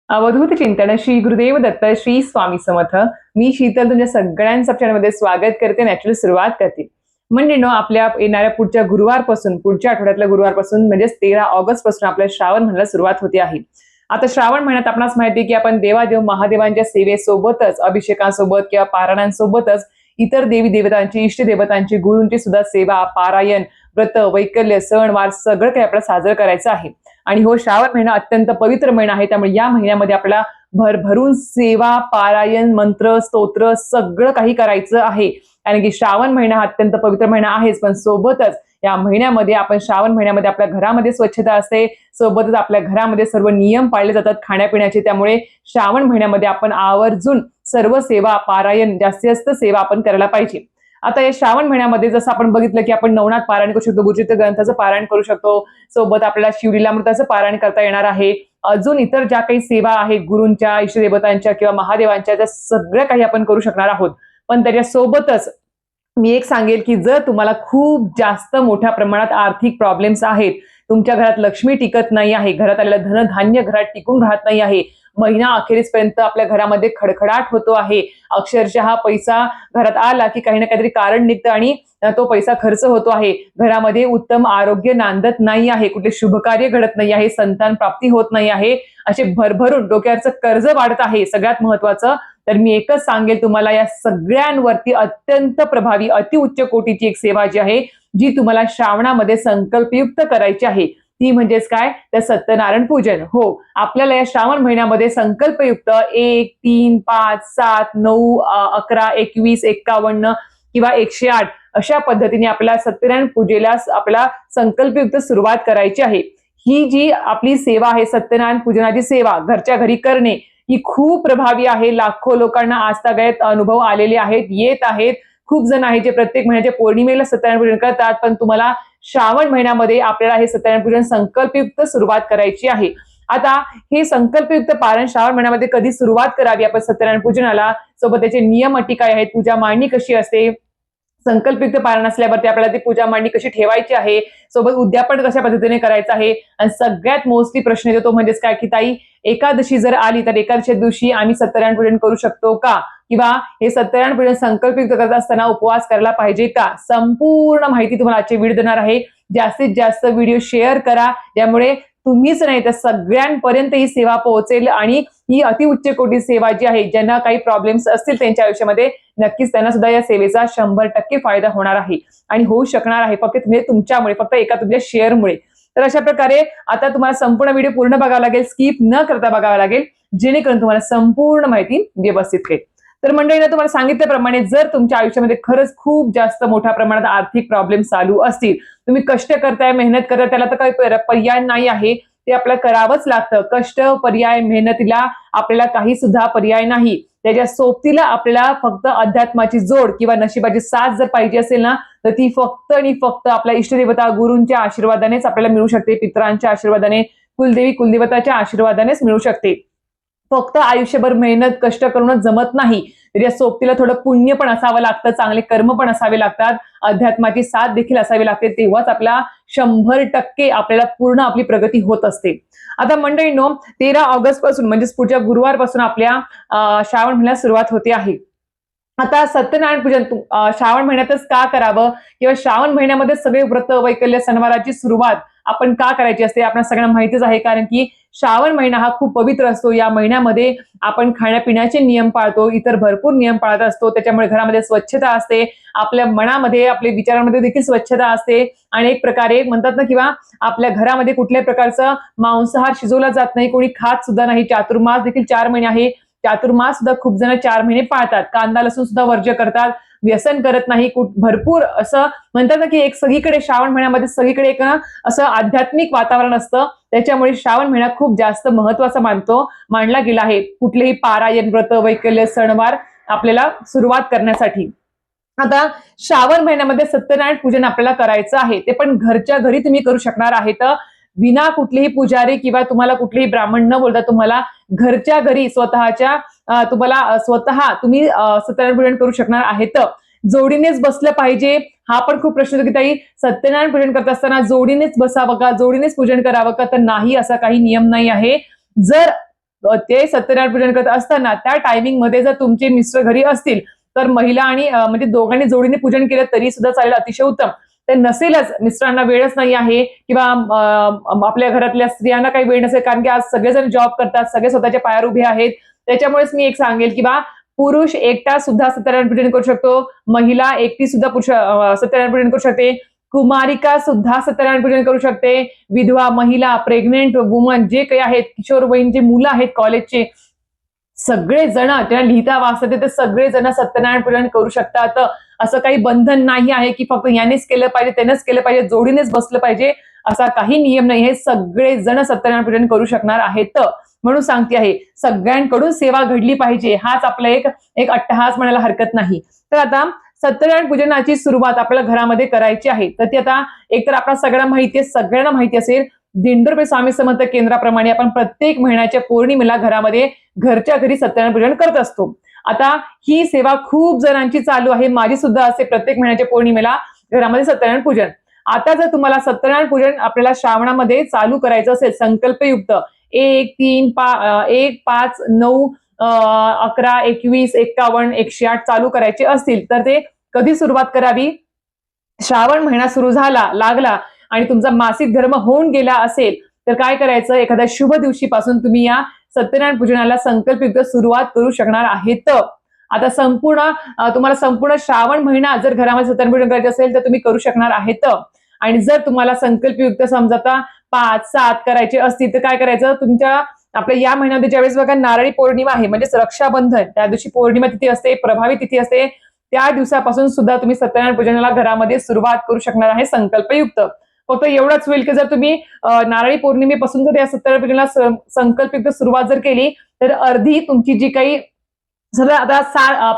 अवधूत चिंतन श्री गुरुदेव दत्त श्री स्वामी समर्थ. मी शीतल तुमच्या सगळ्यांचं चॅनलमध्ये स्वागत करते. नॅचरल सुरुवात करते. म्हणजे आपल्या येणाऱ्या पुढच्या गुरुवारपासून, पुढच्या आठवड्यातल्या गुरुवारपासून म्हणजेच 13 ऑगस्ट पासून आपल्या श्रावण महिन्याला सुरुवात होते आहे. आता श्रावण महिन्यात आपणास माहिती आहे की आपण देवादेव महादेवांच्या सेवेसोबतच अभिषेकांसोबत किंवा पारायणांसोबतच इतर देवी देवतांची, इष्ट देवतांची, गुरूंची सुद्धा सेवा, पारायण, व्रत, वैकल्य, सण वार सगळं काही आपल्याला साजरं करायचं आहे. आणि हो, श्रावण महिना अत्यंत पवित्र महिना आहे. त्यामुळे या महिन्यामध्ये आपल्याला भरभरून सेवा, पारायण, मंत्र, स्तोत्र सगळं काही करायचं आहे. कारण की श्रावण महिना हा अत्यंत पवित्र महिना आहेच, पण सोबतच या महिन्यामध्ये आपण श्रावण महिन्यामध्ये आपल्या घरामध्ये स्वच्छता असते, सोबतच आपल्या घरामध्ये सर्व नियम पाळले जातात खाण्यापिण्याचे. त्यामुळे श्रावण महिन्यामध्ये आपण आवर्जून सर्व सेवा, पारायण, जास्तीत जास्त सेवा आपण करायला पाहिजे. आता या श्रावण महिन्यामध्ये जसं आपण बघितलं की आपण नवनाथ पारायण करू शकतो, गुरुचरित्र ग्रंथाचं पारायण करू शकतो, सोबत आपल्याला शिवलीलामृताचं पारायण करता येणार आहे. अजून इतर ज्या काही सेवा आहेत गुरूंच्या, इष्टदेवतांच्या किंवा महादेवांच्या, त्या सगळ्या काही आपण करू शकणार आहोत. पण त्याच्यासोबतच मी एक सांगेल की जर तुम्हाला खूप जास्त मोठ्या प्रमाणात आर्थिक प्रॉब्लेम्स आहेत, तुमच्या घरात लक्ष्मी टिकत नाही आहे, घरात आलेलं धनधान्य घरात टिकून राहत नाही आहे, महिना अखेरीसपर्यंत आपल्या घरामध्ये खडखडाट होतो आहे, अक्षरशः पैसा घरात आला की काही ना काहीतरी कारण निघतं आणि तो पैसा खर्च होतो आहे, घरामध्ये उत्तम आरोग्य नांदत नाही आहे, कुठले शुभ कार्य घडत नाही आहे, संतान प्राप्ती होत नाही आहे, असे भरभरून डोक्यावरचं कर्ज वाढत आहे, सगळ्यात महत्वाचं तर मी एकच सांगेल तुम्हाला, या सगळ्यांवरती अत्यंत प्रभावी अतिउच्च कोटीची एक सेवा जी आहे, जी तुम्हाला श्रावणामध्ये संकल्पयुक्त करायची आहे, ती म्हणजेच काय, तर सत्यनारायण पूजन. हो, आपल्याला या श्रावण महिन्यामध्ये संकल्पयुक्त 1, 3, 5, 7, 9, 11, 21, 51 किंवा 108 अशा पद्धतीने आपल्याला सत्यनारायण पूजेला आपल्याला संकल्पयुक्त सुरुवात करायची आहे. ही जी आपली सेवा आहे, सत्यनारायण पूजनाची सेवा घरच्या घरी करणे, ही खूप प्रभावी आहे. लाखो लोकांना आजतागायत अनुभव आलेले आहेत, येत आहेत. खूप जण आहेत जे प्रत्येक महिन्याच्या पौर्णिमेला सत्यनारायण पूजन करतात, पण तुम्हाला श्रावण महिन्यामध्ये आपल्याला हे सत्यनारायण पूजन संकल्पयुक्त सुरुवात करायची आहे. आता हे संकल्पयुक्त पारायण श्रावण महिन्यामध्ये कधी सुरुवात करावी आपण सत्यनारायण पूजनाला, सोबत त्याचे नियम अटी काय आहेत, पूजा मांडणी कशी असते, संकल्पयुक्त पारायण असल्यावरती आपल्याला ती पूजा मांडणी कशी ठेवायची आहे, सोबत उद्यापन कशा पद्धतीने करायचं आहे, आणि सगळ्यात मोस्टली प्रश्न येतो तो म्हणजेच काय की ताई, एकादशी जर आली तर एकादशी दिवशी आम्ही सत्यनारायण पूजन करू शकतो का, किंवा हे सत्यनारायण पूजन संकल्पयुक्त करत असताना उपवास करायला पाहिजे का, संपूर्ण माहिती तुम्हाला आजची व्हिडिओ देणार आहे. जास्तीत जास्त व्हिडिओ शेअर करा, त्यामुळे तुम्हीच नाही तर सगळ्यांपर्यंत ही सेवा पोहोचेल. आणि ही अतिउच्च कोटी सेवा जी आहे, ज्यांना काही प्रॉब्लेम्स असतील त्यांच्या आयुष्यामध्ये, नक्कीच त्यांना सुद्धा या सेवेचा 100% फायदा होणार आहे आणि होऊ शकणार आहे, फक्त तुमच्यामुळे, फक्त एका तुमच्या शेअरमुळे. तर अशा प्रकारे आता तुम्हाला संपूर्ण व्हिडिओ पूर्ण बघावा लागेल, स्किप न करता बघावा लागेल, जेणेकरून तुम्हाला संपूर्ण माहिती व्यवस्थित कळेल. तर मंडळींना तुम्हाला सांगितल्याप्रमाणे जर तुमच्या आयुष्यामध्ये खरंच खूप जास्त मोठ्या प्रमाणात आर्थिक प्रॉब्लेम चालू असतील, तुम्ही कष्ट करताय, मेहनत करताय, त्याला तर काही पर्याय नाही आहे, ते आपल्याला करावंच लागतं. कष्ट पर्याय, मेहनतीला आपल्याला काही सुद्धा पर्याय नाही. त्याच्या सोबतीला आपल्याला फक्त अध्यात्माची जोड किंवा नशिबाची साथ जर पाहिजे असेल ना, तर ती फक्त आणि फक्त आपल्या इष्टदेवता गुरूंच्या आशीर्वादानेच आपल्याला मिळू शकते, पितरांच्या आशीर्वादाने, कुलदेवी कुलदेवताच्या आशीर्वादानेच मिळू शकते. फक्त आयुष्यभर मेहनत कष्ट करूनच जमत नाही, तर या सोबतीला थोडं पुण्य पण असावं लागतं, चांगले कर्म पण असावे लागतात, अध्यात्माची साथ देखील असावी लागते, तेव्हाच आपला 100% आपल्याला पूर्ण आपली प्रगती होत असते. आता मंडळींनो, 13 ऑगस्ट पासून म्हणजेच पुढच्या गुरुवारपासून आपल्या श्रावण महिन्याला सुरुवात होते आहे. आता सत्यनारायण पूजन श्रावण महिन्यातच का करावं, किंवा श्रावण महिन्यामध्ये सगळे व्रत, वैकल्य, सणवाराची सुरुवात आपण का करायची असते, आपल्याला सगळ्यांना माहितीच आहे. कारण की श्रावण महिना हा खूप पवित्र असतो. या महिन्यामध्ये आपण खाण्यापिण्याचे नियम पाळतो, इतर भरपूर नियम पाळत असतो, त्याच्यामुळे घरामध्ये स्वच्छता असते, आपल्या मनामध्ये, आपल्या विचारांमध्ये देखील स्वच्छता असते, आणि एक प्रकारे म्हणतात ना, किंवा आपल्या घरामध्ये कुठल्याही प्रकारचं मांसाहार शिजवला जात नाही, कोणी खात सुद्धा नाही. चातुर्मास देखील 4 महिने आहे, चातुर्मास सुद्धा खूप जण 4 महिने पाळतात, कांदा लसूण सुद्धा वर्ज्य करतात, व्यसन करत नाही, भरपूर असं म्हणतात ना की एक सगळीकडे श्रावण महिन्यामध्ये सगळीकडे एक असं आध्यात्मिक वातावरण असतं. त्याच्यामुळे श्रावण महिना खूप जास्त महत्वाचा मानला गेला आहे कुठलेही पारायण, व्रत, वैकल्य, सणवार आपल्याला सुरुवात करण्यासाठी. आता श्रावण महिन्यामध्ये सत्यनारायण पूजन आपल्याला करायचं आहे, ते पण घरच्या घरी तुम्ही करू शकणार आहेत, विना कुठलेही पुजारी किंवा तुम्हाला कुठलेही ब्राह्मण न बोलता तुम्हाला घरच्या घरी स्वतःच्या तुम्ही सत्यनारायण पूजन करू शकणार आहेत. जोडीनेच बसलं पाहिजे, हा पण खूप प्रश्न होतो की ताई, सत्यनारायण पूजन करत असताना जोडीनेच बसावं का, जोडीनेच पूजन करावं का, तर नाही, असा काही नियम नाही आहे. जर ते सत्यनारायण पूजन करत असताना त्या टायमिंग मध्ये जर तुमचे मिस्टर घरी असतील तर महिला आणि म्हणजे दोघांनी जोडीने पूजन केलं तरी सुद्धा चालेल, अतिशय उत्तम. ते नसेलच, मिस्टरांना वेळच नाही आहे किंवा आपल्या घरातल्या स्त्रियांना काही वेळ नसेल, कारण की आज सगळेजण जॉब करतात, सगळे स्वतःच्या पायावर उभे आहेत. त्याच्यामुळेच मी एक सांगेल की पुरुष एकटा सुद्धा सत्यनारायण पूजन करू शकतो, महिला एकटी सुद्धा सत्यनारायण पूजन करू शकते, कुमारिका सुद्धा सत्यनारायण पूजन करू शकते, विधवा महिला, प्रेग्नेंट वुमन जे काही आहेत, किशोरवयीन जे मुलं आहेत कॉलेजचे, सगळे जण त्यांना लिहिता वाचता ते सगळे जण सत्यनारायण पूजन करू शकतात. असं काही बंधन नाही आहे की फक्त यानेच केलं पाहिजे, त्यानेच केलं पाहिजे, जोडीनेच बसलं पाहिजे, असा काही नियम नाही. हे सगळे जण सत्यनारायण पूजन करू शकणार आहेत. म्हणून सांगते आहे, सगळ्यांकडून सेवा घडली पाहिजे, हाच आपला एक अट्टहास म्हणायला हरकत नाही. तर आता सत्यनारायण पूजनाची सुरुवात आपल्याला घरामध्ये करायची आहे. तर ती आता एकतर आपल्याला सगळ्यांना माहिती असेल, दिंडोरी स्वामी समर्थ केंद्राप्रमाणे आपण प्रत्येक महिन्याच्या पौर्णिमेला घरामध्ये घरच्या घरी सत्यनारायण पूजन करत असतो. आता ही सेवा खूप जणांची चालू आहे, माझी सुद्धा असते प्रत्येक महिन्याच्या पौर्णिमेला घरामध्ये सत्यनारायण पूजन. आता जर तुम्हाला सत्यनारायण पूजन आपल्याला श्रावणामध्ये चालू करायचं असेल संकल्पयुक्त 1, 3, 1, 5, 9, 11, 21, 51, 108 चालू करायचे असतील तर ते कधी सुरुवात करावी? श्रावण महिना सुरू लागला आणि तुमचा मासिक धर्म होऊन गेला असेल तर काय करायचं, एखाद्या शुभ दिवशीपासून तुम्ही या सत्यनारायण पूजनाला संकल्पयुक्त सुरुवात करू शकणार आहेत. आता तुम्हाला संपूर्ण श्रावण महिना जर घरामध्ये सत्यनारायण पूजन करायचे असेल तर तुम्ही करू शकणार आहेत. आणि जर तुम्हाला संकल्पयुक्त समजा 5, 7 करायचे असतील तर काय करायचं, आपल्या या महिन्यामध्ये ज्यावेळेस बघा नारळी पौर्णिमा आहे म्हणजेच रक्षाबंधन, त्या दिवशी पौर्णिमा तिथी असते, प्रभावी तिथी असते, त्या दिवसापासून सुद्धा तुम्ही सत्यनारायण पूजनाला घरामध्ये सुरुवात करू शकणार आहे संकल्पयुक्त. फक्त एवढंच होईल की जर तुम्ही नारळी पौर्णिमेपासून जर या सत्यनारायण पूजनाला संकल्पयुक्त सुरुवात जर केली तर अर्धी तुमची जी काही समजा आता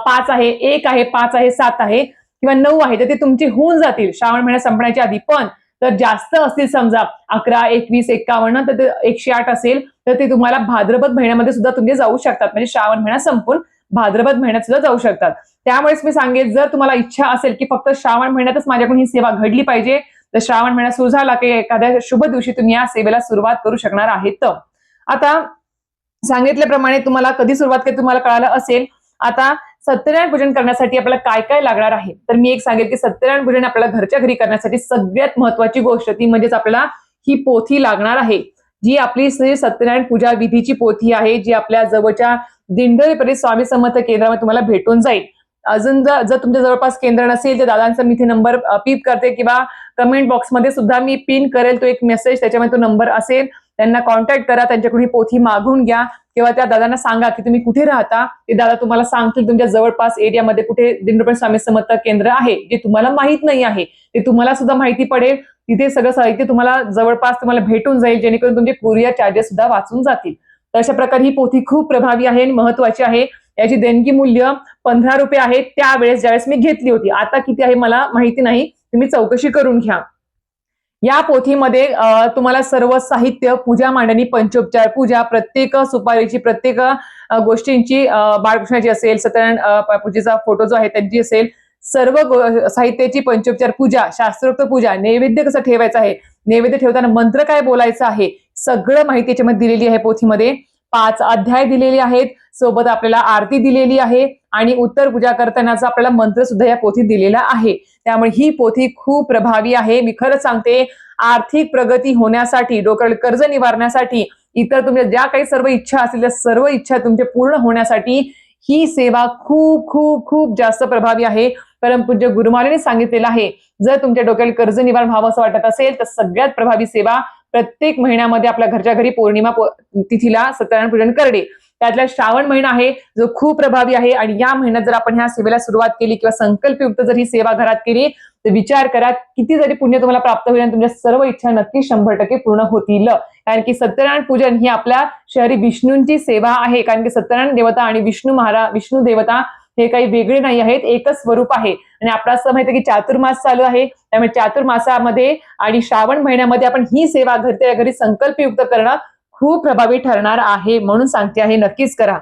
5 आहे, 1 आहे, 5 आहे, 7 आहे किंवा 9 आहे, तर ते तुमचे होऊन जातील श्रावण महिना संपण्याच्या आधी. पण तर जास्त असतील समजा 11, 21, 51 तर ते 108 असेल तर ते तुम्हाला भाद्रपद महिन्यामध्ये सुद्धा तुम्ही जाऊ शकतात, म्हणजे श्रावण महिना संपून भाद्रपद महिन्यात सुद्धा जाऊ शकतात. त्यामुळेच मी सांगेन, जर तुम्हाला इच्छा असेल की फक्त श्रावण महिन्यातच माझ्याकडून ही सेवा घडली पाहिजे तर श्रावण महिना सुरू झाला की एखाद्या शुभ दिवशी तुम्ही या सेवेला सुरुवात करू शकणार आहेत. आता सांगितल्याप्रमाणे तुम्हाला कधी सुरुवात केली तुम्हाला कळालं असेल. आता सत्यनारायण पूजन करण्यासाठी आपल्याला काय काय लागणार आहे तर मी एक सांगेल की सत्यनारायण पूजन आपल्याला घरच्या घरी करण्यासाठी सगळ्यात महत्वाची गोष्ट ती म्हणजेच आपल्याला ही पोथी लागणार आहे, जी आपली सत्यनारायण पूजा विधीची पोथी आहे, जी आपल्या जवळच्या दिंडोरी स्वामी समर्थ केंद्रामध्ये तुम्हाला भेटून जाईल. अजून जर तुमच्या जवळपास केंद्र नसेल तर दादांचा मी इथे नंबर पिप करते किंवा कमेंट बॉक्समध्ये सुद्धा मी पिन करेल तो एक मेसेज, त्याच्यामध्ये तो नंबर असेल, त्यांना कॉन्टॅक्ट करा, त्यांच्याकडून ही पोथी मागून घ्या किंवा त्या दादांना सांगा की तुम्ही कुठे राहता, ते दादा तुम्हाला सांगतील तुमच्या जवळपास एरियामध्ये कुठे दिंडोरी स्वामी समर्थ केंद्र आहे, जे तुम्हाला माहित नाही आहे ते तुम्हाला सुद्धा माहिती पडेल. तिथे सगळं साहित्य तुम्हाला जवळपास तुम्हाला भेटून जाईल, जेणेकरून तुमचे कुरिअर चार्जेस सुद्धा वाचून जातील. तर अशा प्रकारे ही पोथी खूप प्रभावी आहे आणि महत्वाची आहे. याची देणगी मूल्य 15 रुपये आहे त्यावेळेस ज्यावेळेस मी घेतली होती, आता किती आहे मला माहिती नाही, तुम्ही चौकशी करून घ्या. या पोथीमध्ये तुम्हाला सर्व साहित्य, पूजा मांडणी, पंचोपचार पूजा, प्रत्येक सुपारीची, प्रत्येक गोष्टींची, बाळकृष्णाची असेल, सत्यनारायण पूजेचा फोटो जो आहे त्यांची असेल, सर्व साहित्याची पंचोपचार पूजा, शास्त्रोक्त पूजा, नैवेद्य कसं ठेवायचं आहे, नैवेद्य ठेवताना मंत्र काय बोलायचं आहे, सगळं माहिती याच्यामध्ये दिलेली आहे पोथीमध्ये. 5 अध्याय दिलेले आहेत, सोबत आपल्याला आरती दिलेली आहे आणि उत्तर पूजा करतानाचा आपल्याला मंत्र सुद्धा या पोथीत दिलेला आहे. त्यामुळे ही पोथी खूप प्रभावी आहे. मी खरंच सांगते, आर्थिक प्रगती होण्यासाठी, डोक्यावर कर्ज निवारण्यासाठी, इतर तुमच्या ज्या काही सर्व इच्छा असतील त्या सर्व इच्छा तुमच्या पूर्ण होण्यासाठी ही सेवा खूप खूप खूप जास्त प्रभावी आहे. परमपूज्य गुरुमालेने सांगितलेलं आहे, जर तुमच्या डोक्याला कर्ज निवारण व्हावं असं वाटत असेल तर सगळ्यात प्रभावी सेवा प्रत्येक महिन्यामध्ये आपल्या घरच्या घरी पौर्णिमा तिथीला सत्यनारायण पूजन करणे. त्यातला श्रावण महिना आहे जो खूप प्रभावी आहे आणि या महिन्यात जर आपण ह्या सेवेला सुरुवात केली किंवा संकल्पयुक्त जर ही सेवा घरात केली तर विचार करा किती जरी पुण्य तुम्हाला प्राप्त होईल आणि तुमच्या सर्व इच्छा नक्की 100% पूर्ण होतील. कारण की सत्यनारायण पूजन ही आपल्या शहरी विष्णूंची सेवा आहे. कारण की सत्यनारायण देवता आणि विष्णू देवता हे काही वेगळे नाही आहेत, एकच स्वरूप आहे. आणि आपल्याला असं माहिती की चातुर्मास चालू आहे, त्यामुळे चातुर्मासामध्ये आणि श्रावण महिन्यामध्ये आपण ही सेवा घरच्या घरी संकल्पयुक्त करणं खूप प्रभावी ठरणार आहे. म्हणून सांगते आहे, नक्कीच करा.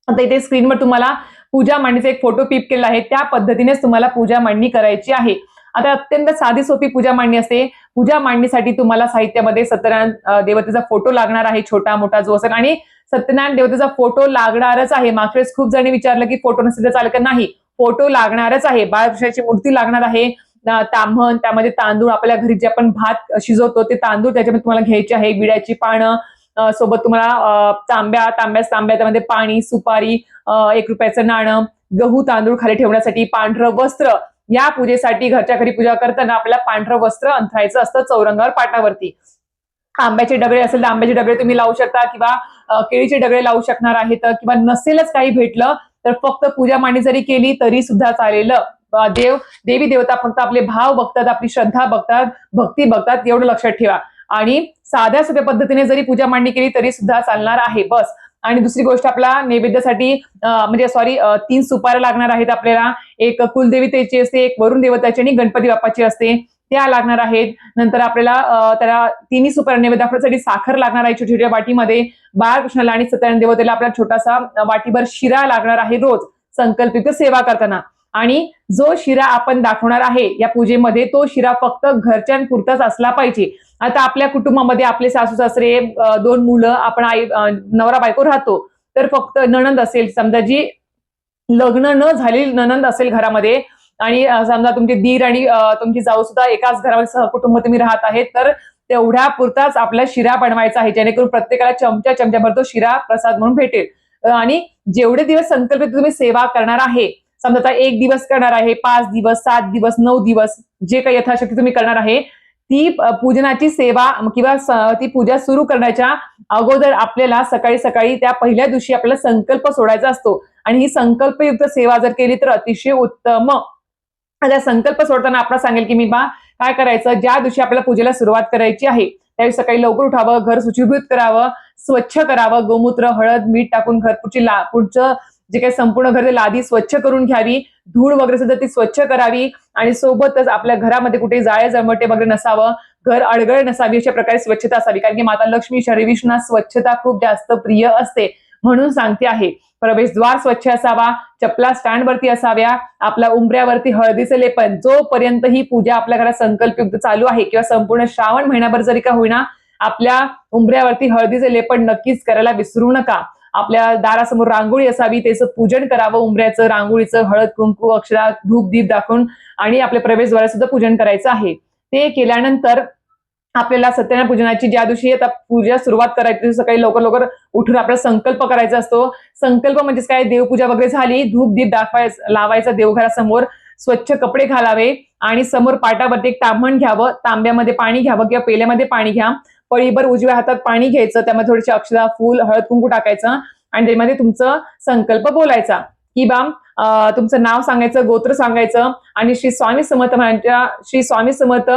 आता इथे स्क्रीनवर तुम्हाला पूजा मांडणीचा एक फोटो पिप केला आहे, त्या पद्धतीनेच तुम्हाला पूजा मांडणी करायची आहे. आता अत्यंत साधी सोपी पूजा मांडणी असते. पूजा मांडणीसाठी तुम्हाला साहित्यामध्ये सत्यनारायण देवतेचा फोटो लागणार आहे, छोटा मोठा जो असेल, आणि सत्यनारायण देवतेचा फोटो लागणारच आहे. मागच्या वेळेस खूप जणी विचारलं की फोटो नसेल तर चालेल का? नाही, फोटो लागणारच आहे. बाळकृष्णाची मूर्ती लागणार आहे, ताम्हण, त्यामध्ये तांदूळ, आपल्या घरी जे आपण भात शिजवतो ते तांदूळ त्याच्यामध्ये तुम्हाला घ्यायचे आहे, विड्याची पानं, सोबत तुम्हाला तांब्या त्यामध्ये पाणी, सुपारी, ₹1 नाणं, गहू तांदूळ खाली ठेवण्यासाठी, पांढरं वस्त्र. या पूजेसाठी घरच्या घरी पूजा करताना आपल्याला पांढरं वस्त्र अंथरायचं असतं चौरंगावर, पाटावरती. आंब्याचे डगळे असेल तर आंब्याचे डगळे तुम्ही लावू शकता, किंवा केळीचे डगळे लावू शकणार आहेत, किंवा नसेलच काही भेटलं तर फक्त पूजा मांडणी जरी केली तरी सुद्धा चालेल. देवी देवता फक्त आपले भाव बघतात, आपली श्रद्धा बघतात, भक्ती बघतात, एवढं लक्षात ठेवा. आणि साध्या सोप्या पद्धतीने जरी पूजा मांडणी केली तरी सुद्धा चालणार आहे, बस. आणि दुसरी गोष्ट, आपला नैवेद्यासाठी म्हणजे 3 सुपाऱ्या लागणार आहेत आपल्याला. एक कुलदेवतेची असते, एक वरुण देवताची आणि गणपती बाप्पाची असते, त्या लागणार आहेत. नंतर आपल्याला त्याला तिन्ही सुपाऱ्या नैवेद्य दाखवण्यासाठी साखर लागणार आहे छोट्या छोट्या वाटीमध्ये. बाळकृष्णाला आणि सत्यनारायण देवतेला आपल्याला छोटासा वाटीभर शिरा लागणार आहे रोज संकल्पित सेवा करताना. आणि जो शिरा आपण दाखवणार आहे या पूजेमध्ये, तो शिरा फक्त घरच्यांपुरताच असला पाहिजे. आता आपल्या कुटुंबामध्ये आपले सासू सासरे, 2 मुलं, आपण आई नवरा बायको राहतो, तर फक्त नणंद असेल समजा, जी लग्न न झालेली नणंद असेल घरामध्ये, आणि समजा तुमचे दीर आणि तुमची जाऊ सुद्धा एकाच घरामध्ये सहकुटुंब तुम्ही राहत आहेत, तर तेवढ्या पुरताच आपला शिरा बनवायचा आहे, जेणेकरून प्रत्येकाला चमच्याभर तो शिरा प्रसाद म्हणून भेटेल. आणि जेवढे दिवस संकल्पित तुम्ही सेवा करणार आहे, समजा आता 1 दिवस करणार आहे, 5 दिवस, 7 दिवस, 9 दिवस, जे काही यथाशक्ती तुम्ही करणार आहे, ती पूजनाची सेवा किंवा ती पूजा सुरू करण्याच्या अगोदर आपल्याला सकाळी सकाळी त्या पहिल्या दिवशी आपल्याला संकल्प सोडायचा असतो. आणि ही संकल्पयुक्त सेवा जर केली तर अतिशय उत्तम. आता संकल्प सोडताना आपण सांगेल की मी काय करायचं, ज्या दिवशी आपल्याला पूजेला सुरुवात करायची आहे त्यावेळी सकाळी लवकर उठावं, घर शुचिभूत करावं, स्वच्छ करावं, गोमूत्र, हळद, मीठ टाकून पुढचं जे काही संपूर्ण घर लादी स्वच्छ करून घ्यावी, धूळ वगैरे सुद्धा ती स्वच्छ करावी, आणि सोबतच आपल्या घरामध्ये कुठे जाळे जळमटे वगैरे नसावं, घर अडगळ नसावी, अशा प्रकारे स्वच्छता असावी. कारण की माता लक्ष्मी शरीविष्णा स्वच्छता खूप जास्त प्रिय असते, म्हणून सांगते आहे. प्रवेशद्वार स्वच्छ असावा, चपला स्टँडवरती असाव्या, आपल्या उंबऱ्यावरती हळदीचे लेपन. जोपर्यंत ही पूजा आपल्या घरात संकल्पयुक्त चालू आहे, किंवा संपूर्ण श्रावण महिनाभर जरी का होईना, आपल्या उंबऱ्यावरती हळदीचे लेपन नक्कीच करायला विसरू नका. आपल्या दारासमोर रांगोळी असावी, त्याचं पूजन करावं, उंबऱ्याचं, रांगोळीचं, हळद कुंकू अक्षरा धूप दीप दाखवून, आणि आपल्या प्रवेशद्वारात सुद्धा पूजन करायचं आहे. ते केल्यानंतर आपल्याला सत्यनारायण पूजनाची ज्या दिवशी आता पूजा सुरुवात करायची, सकाळी लवकर लवकर उठून आपला संकल्प करायचा असतो. संकल्प म्हणजेच काय, देवपूजा वगैरे झाली, धूप दीप लावायचा देवघरासमोर, स्वच्छ कपडे घालावे, आणि समोर पाटावरती एक ताम्हण घ्यावं, तांब्यामध्ये पाणी घ्यावं किंवा पेल्यामध्ये पाणी घ्या, पळीभर उजव्या हातात पाणी घ्यायचं, त्यामध्ये थोडीशी अक्षता, फूल, हळद कुंकू टाकायचं, आणि त्यामध्ये तुमचं संकल्प बोलायचा, की तुमचं नाव सांगायचं, गोत्र सांगायचं, आणि श्री स्वामी समर्थ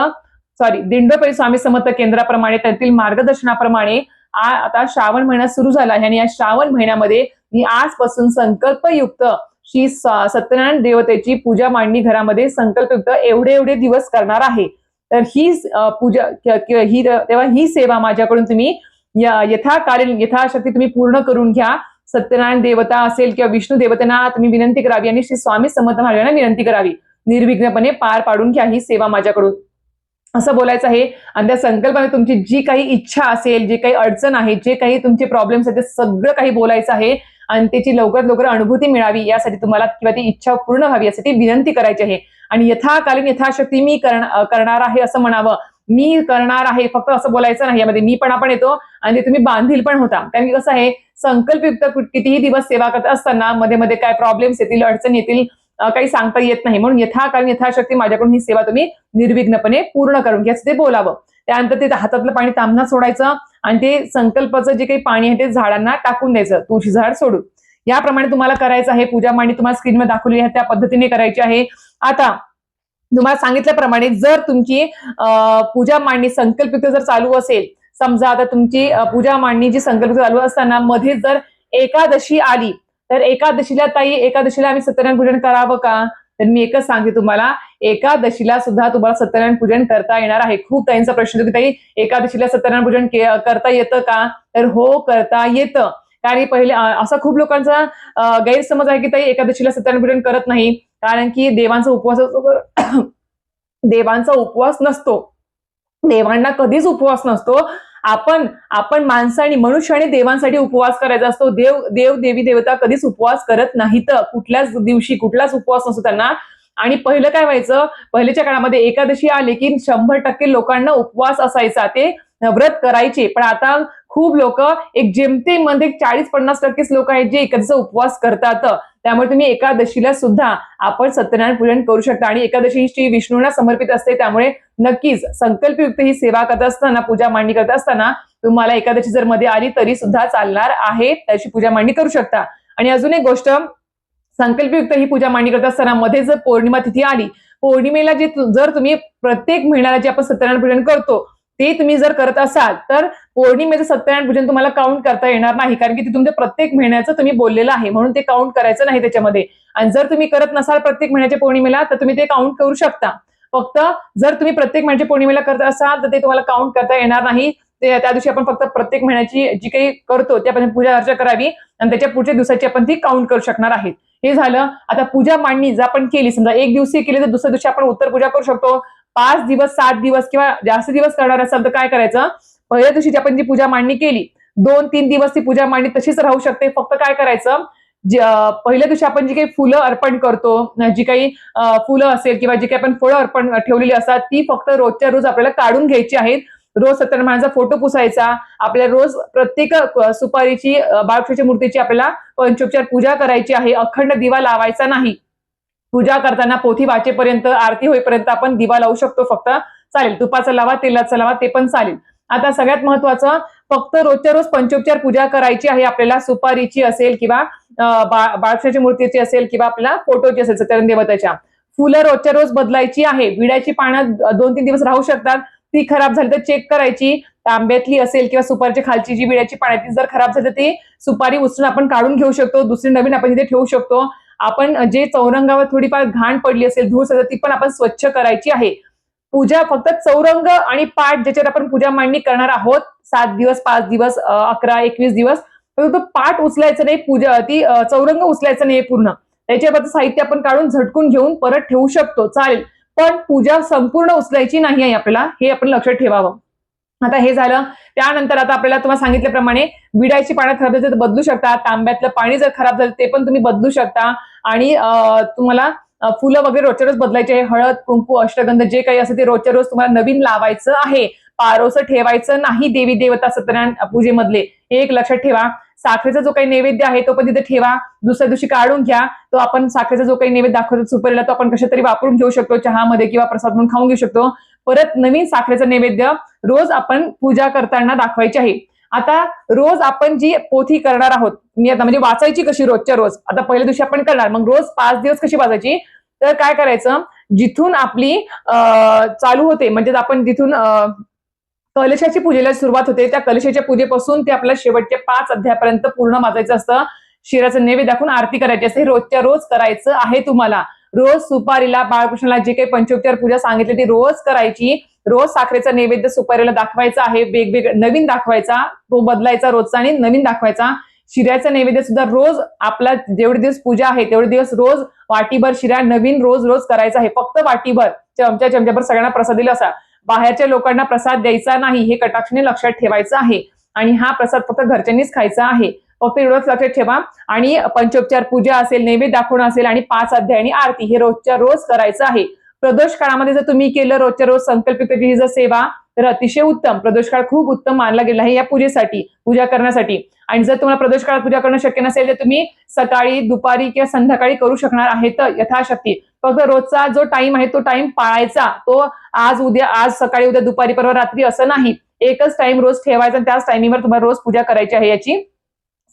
दिंडोपरी स्वामी समर्थ केंद्राप्रमाणे, त्यातील मार्गदर्शनाप्रमाणे आता श्रावण महिना सुरू झाला आहे, आणि या श्रावण महिन्यामध्ये मी आजपासून संकल्पयुक्त श्री सत्यनारायण देवतेची पूजा मांडणी घरामध्ये संकल्पयुक्त एवढे दिवस करणार आहे. तर ही पूजा तेव्हा ही सेवा माझ्याकडून तुम्ही यथाकालीन यथाशक्ती तुम्ही पूर्ण करून घ्या. सत्यनारायण देवता असेल किंवा विष्णू देवतेना तुम्ही विनंती करावी, आणि श्री स्वामी समर्थ महाराजांना विनंती करावी, निर्विघ्नपणे पार पाडून घ्या ही सेवा माझ्याकडून, असं बोलायचं आहे. आणि त्या संकल्पाने तुमची जी काही इच्छा असेल, जे काही अडचण आहे, जे काही तुमचे प्रॉब्लेम्स आहेत, ते सगळं काही बोलायचं आहे, आणि त्याची लवकरात लवकर अनुभूती मिळावी यासाठी तुम्हाला, किंवा ती इच्छा पूर्ण व्हावी यासाठी विनंती करायची आहे. आणि यथाकालीन यथाशक्ती मी करणार आहे असं म्हणावं. मी करणार आहे फक्त असं बोलायचं नाही, यामध्ये मी पण येतो, आणि ते तुम्ही बांधील पण होता. कारण की कसं आहे, संकल्पयुक्त कितीही दिवस सेवा करत असताना मध्ये मध्ये काय प्रॉब्लेम्स येतील, अडचण येतील, काही सांगता येत नाही. म्हणून यथाकालीन यथाशक्ती माझ्याकडून ही सेवा तुम्ही निर्विघ्नपणे पूर्ण करून घ्या, ते बोलावं. त्यानंतर ते हातातलं पाणी तांबणात सोडायचं, आणि ते संकल्पाचं जे काही पाणी आहे ते झाडांना टाकून द्यायचं, तुळशी झाड सोडून. याप्रमाणे तुम्हाला करायचं आहे. पूजा मांडणी तुम्हाला स्क्रीनवर दाखवली आहे त्या पद्धतीने करायची आहे. आता तुम्हाला सांगितल्याप्रमाणे जर तुमची पूजा मांडणी संकल्पित जर चालू असेल, समजा आता तुमची पूजा मांडणी जी संकल्पित चालू असताना मध्ये जर एकादशी आली, तर एकादशीला आम्ही सत्यनारायण पूजन करावं का? तर मी एकच सांगते तुम्हाला, एकादशीला सुद्धा तुम्हाला सत्यनारायण पूजन करता येणार आहे. खूप ताईंचा प्रश्न होता की ताई एकादशीला सत्यनारायण पूजन करता येतं का? तर हो, करता येतं. कारण पहिले असा खूप लोकांचा गैरसमज आहे की ताई एकादशीला सत्यनारायण पूजन करत नाही, कारण की देवांचा उपवास असतो देवांचा उपवास नसतो. देवांना कधीच उपवास नसतो. आपण आपण माणसाने मनुष्याने देवांसाठी उपवास करायचा असतो. देव देवी देवता कधीच उपवास करत नाहीत. कुठल्याच दिवशी कुठलाच उपवास नसतो त्यांना. आणि पहिलं काय व्हायचं, पहिल्याच्या काळामध्ये एकादशी आले की 100% लोकांना उपवास असायचा, ते व्रत करायचे. पण आता खूप लोक, एक जेमतेम मध्ये 40-50% लोक आहेत जे एकादशीचा उपवास करतात. त्यामुळे तुम्ही एकादशीला सुद्धा आपण सत्यनारायण पूजन करू शकता. आणि एकादशी ही श्री विष्णूंना समर्पित असते, त्यामुळे नक्कीच संकल्पयुक्त ही सेवा करत असताना, पूजा मांडणी करत असताना तुम्हाला एकादशी जर मध्ये आली तरी सुद्धा चालणार आहे, त्याची पूजा मांडणी करू शकता. आणि अजून एक गोष्ट, संकल्पयुक्त ही पूजा मांडणी करत असताना मध्ये जर पौर्णिमा तिथी आली, पौर्णिमेला जर तुम्ही प्रत्येक महिन्याला जे आपण सत्यनारायण पूजन करतो ते तुम्ही जर करत असाल तर पौर्णिमेचं सत्यनारायण पूजन तुम्हाला काउंट करता येणार नाही, कारण की ते तुमच्या प्रत्येक महिन्याचं तुम्ही बोललेलं आहे, म्हणून ते काउंट करायचं नाही त्याच्यामध्ये. आणि जर तुम्ही करत नसाल प्रत्येक महिन्याच्या पौर्णिमेला तर तुम्ही ते काउंट करू शकता. फक्त जर तुम्ही प्रत्येक महिन्याच्या पौर्णिमेला करत असाल तर ते तुम्हाला काउंट करता येणार नाही. त्या दिवशी आपण फक्त प्रत्येक महिन्याची जी काही करतो त्यापासून पूजा अर्चा करावी आणि त्याच्या पुढच्या दिवसाची आपण ती काउंट करू शकणार आहेत. हे झालं. आता पूजा मांडणी जर आपण केली, समजा एक दिवशी केली तर दुसऱ्या दिवशी आपण उत्तर पूजा करू शकतो. 5 दिवस 7 दिवस किंवा जास्त दिवस करणार असाल तर काय करायचं, पहिल्या दिवशी आपण जी पूजा मांडणी केली 2-3 दिवस ती पूजा मांडणी तशीच राहू शकते. फक्त काय करायचं, पहिल्या दिवशी आपण जी काही फुलं अर्पण करतो, जी काही फुलं असेल किंवा जी काही आपण फळं अर्पण ठेवलेली असतात ती फक्त रोजच्या रोज आपल्याला काढून घ्यायची आहेत. रोज सत्यनारायणाचा फोटो पुसायचा. आपल्याला रोज प्रत्येक सुपारीची, बाळकृष्णाच्या मूर्तीची आपल्याला पंचोपचार पूजा करायची आहे. अखंड दिवा लावायचा नाही. पूजा करताना पोथी वाचेपर्यंत, आरती होईपर्यंत आपण दिवा लावू शकतो फक्त, चालेल. तुपाचा लावा, तेलाचा लावा, ते पण चालेल. आता सगळ्यात महत्वाचं, फक्त रोजच्या रोज पंचोपचार पूजा करायची आहे आपल्याला. सुपारीची असेल किंवा बाळकृष्णाच्या मूर्तीची असेल किंवा आपल्याला फोटोची असेल सत्यनारायण देवताच्या. फुलं रोजच्या रोज बदलायची आहे. विड्याची पानं 2-3 दिवस राहू शकतात, ती खराब झाली तर चेक करायची. तांब्यातली असेल किंवा सुपारीच्या खालची जी विड्याची पानं ती जर खराब झाली तर ती सुपारी उचलून आपण काढून घेऊ शकतो, दुसरी नवीन आपण तिथे ठेवू शकतो. आपण जे चौरंगावर थोडीफार घाण पडली असेल, धूळ असेल, ती पण आपण स्वच्छ करायची आहे. पूजा फक्त चौरंग आणि पाठ ज्याच्यावर आपण पूजा मांडणी करणार आहोत 7 दिवस, 5 दिवस, 11, 21 दिवस, तो पाठ उचलायचं नाही, पूजा ती चौरंग उचलायचं नाही पूर्ण. त्याच्याबद्दल साहित्य आपण काढून झटकून घेऊन परत ठेवू शकतो, चालेल. पण पूजा संपूर्ण उचलायची नाही आहे आपल्याला, हे आपण लक्षात ठेवावं. आता हे झालं. त्यानंतर आता आपल्याला तुम्हाला सांगितल्याप्रमाणे विड्याची पानं खराब झाली तर बदलू शकता. तांब्यातलं पाणी जर खराब झालं ते पण तुम्ही बदलू शकता. आणि तुम्हाला फुलं वगैरे रोजच्या रोज बदलायचे आहे. हळद, कुंकू, अष्टगंध जे काही असेल ते रोजच्या रोज तुम्हाला नवीन लावायचं आहे. पारोसं ठेवायचं नाही देवी देवता सत्यनारायण पूजेमधले, हे एक लक्षात ठेवा. साखरेचा जो काही नैवेद्य आहे तो पण तिथे ठेवा. दुसऱ्या दिवशी काढून घ्या. तो आपण साखरेचा जो काही नैवेद्य दाखवतो सुपारीला तो आपण कशा तरी वापरून घेऊ शकतो, चहामध्ये किंवा प्रसाद म्हणून खाऊन घेऊ शकतो. परत नवीन साखरेचा नैवेद्य रोज आपण पूजा करताना दाखवायची आहे. आता रोज आपण जी पोथी करणार आहोत, मी आता म्हणजे वाचायची कशी रोजच्या रोज, आता पहिल्या दिवशी आपण करणार, मग रोज 5 दिवस कशी वाचायची, तर काय करायचं, जिथून आपली चालू होते म्हणजे आपण जिथून कलशाची पूजेला सुरुवात होते, त्या कलशाच्या पूजेपासून ते आपल्या शेवटच्या 5 अध्यायापर्यंत पूर्ण वाचायचं असतं. शिराचं नैवेद्य दाखवून आरती करायची असते. हे रोजच्या रोज करायचं आहे तुम्हाला. रोज सुपारीला, बाळकृष्णाला जे काही पंचोपचार पूजा सांगितली ती रोज करायची. रोज साखरेचा नैवेद्य सुपारीला दाखवायचा आहे, वेगवेगळा नवीन दाखवायचा, तो बदलायचा रोजचा आणि नवीन दाखवायचा. शिऱ्याचा नैवेद्य सुद्धा रोज, आपला जेवढे दिवस पूजा आहे तेवढे दिवस रोज वाटीभर शिरा नवीन रोज रोज करायचा आहे. फक्त वाटीभर, चमच्याभर सगळ्यांना प्रसाद दिला असा. बाहेरच्या लोकांना प्रसाद द्यायचा नाही, हे कटाक्षाने लक्षात ठेवायचं आहे. आणि हा प्रसाद फक्त घरच्यांनीच खायचा आहे, फक्त एवढंच लक्षात ठेवा. आणि पंचोपचार पूजा असेल, नैवेद्य दाखवणं असेल आणि 5 अध्याय आणि आरती हे रोजच्या रोज करायचं आहे. प्रदोष काळामध्ये जर तुम्ही केलं रोजच्या रोज संकल्पित ही जर सेवा, तर अतिशय उत्तम. प्रदोष काळ खूप उत्तम मानला गेला आहे या पूजेसाठी, पूजा करण्यासाठी. आणि जर तुम्हाला प्रदोष काळात पूजा करणं शक्य नसेल तर तुम्ही सकाळी, दुपारी किंवा संध्याकाळी करू शकणार आहेत यथाशक्ती. फक्त रोजचा जो टाइम आहे तो टाइम पाळायचा. तो आज उद्या, आज सकाळी, उद्या दुपारी, परवा रात्री असं नाही. एकच टाइम रोज ठेवायचा आणि त्याच टाइमिंगवर तुम्हाला रोज पूजा करायची आहे याची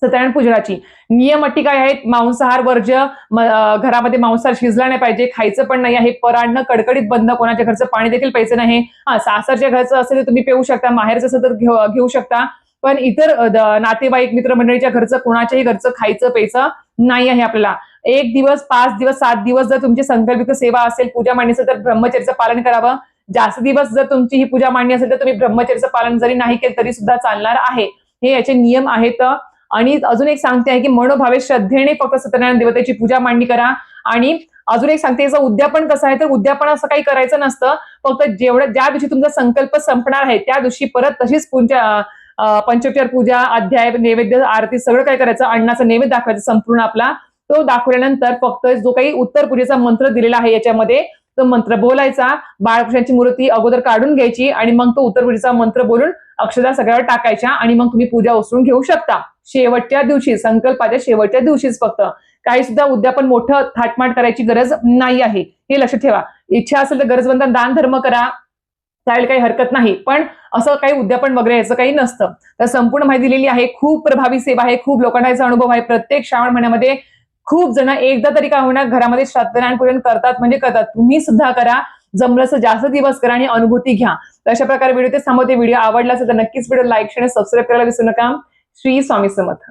सत्यनारायण पूजनाची. नियम अटी काय आहेत, मांसाहार वर्ज्य, घरामध्ये मांसाहार शिजला नाही पाहिजे, खायचं पण नाही आहे. परान्न कडकडीत बंद, कोणाच्या घरचं पाणी देखील प्यायचं नाही. सासरच्या घरचं असेल तर तुम्ही पिऊ शकता, माहेरचं असेल तर घेऊ शकता, पण इतर नातेवाईक मित्रमंडळीच्या घरचं, कोणाच्याही घरचं खायचं प्यायचं नाही आहे आपल्याला. 1 दिवस, 5 दिवस, 7 दिवस जर तुमची संकल्पित सेवा असेल पूजा मांडणीचं तर ब्रह्मचर्याचं पालन करावं. जास्त दिवस जर तुमची ही पूजा मांडणी असेल तर तुम्ही ब्रह्मचर्याचं पालन जरी नाही केलं तरी सुद्धा चालणार आहे. हे याचे नियम आहेत. आणि अजून एक सांगते आहे की मनोभावे श्रद्धेने फक्त सत्यनारायण देवतेची पूजा मांडणी करा. आणि अजून एक सांगते, याचं उद्यापन कसं आहे, तर उद्यापन असं काही करायचं नसतं. फक्त ज्या दिवशी तुमचा संकल्प संपणार आहे त्या दिवशी परत तशीच पंचोपचार पूजा, अध्याय, नैवेद्य, आरती सगळं काय करायचं, अन्नाचा नैवेद्य दाखवायचा संपूर्ण आपला. तो दाखवल्यानंतर फक्त जो काही उत्तर पूजेचा मंत्र दिलेला आहे याच्यामध्ये तो मंत्र बोलायचा, बाळकृष्णाची मूर्ती अगोदर काढून घ्यायची आणि मग तो उत्तर पूजेचा मंत्र बोलून अक्षता सगळ्यावर टाकायच्या आणि मग तुम्ही पूजा उचलून घेऊ शकता. शेवटच्या दिवशी, संकल्पाच्या शेवटच्या दिवशीच फक्त. काही सुद्धा उद्यापन मोठं थाटमाट करायची गरज नाही आहे, हे लक्षात ठेवा. इच्छा असेल तर गरजवंतांना दान धर्म करा, त्यावेळी काही हरकत नाही, पण असं काही उद्यापन वगैरे याचं काही नसतं. तर संपूर्ण माहिती दिलेली आहे. खूप प्रभावी सेवा आहे, खूप लोकांना याचा अनुभव आहे. प्रत्येक श्रावण महिन्यामध्ये खूप जण एकदा तरी का होईना घरामध्ये सत्यनारायण पूजन करतात म्हणजे करतात. तुम्ही सुद्धा करा, जमलं जास्त दिवस करा आणि अनुभूती घ्या. तर अशा प्रकारे व्हिडिओ ते थांबवते. व्हिडिओ आवडला असेल तर नक्कीच व्हिडिओ लाईक, शेअर, सबस्क्राईब करायला विसरू नका. श्री स्वामी समर्थ.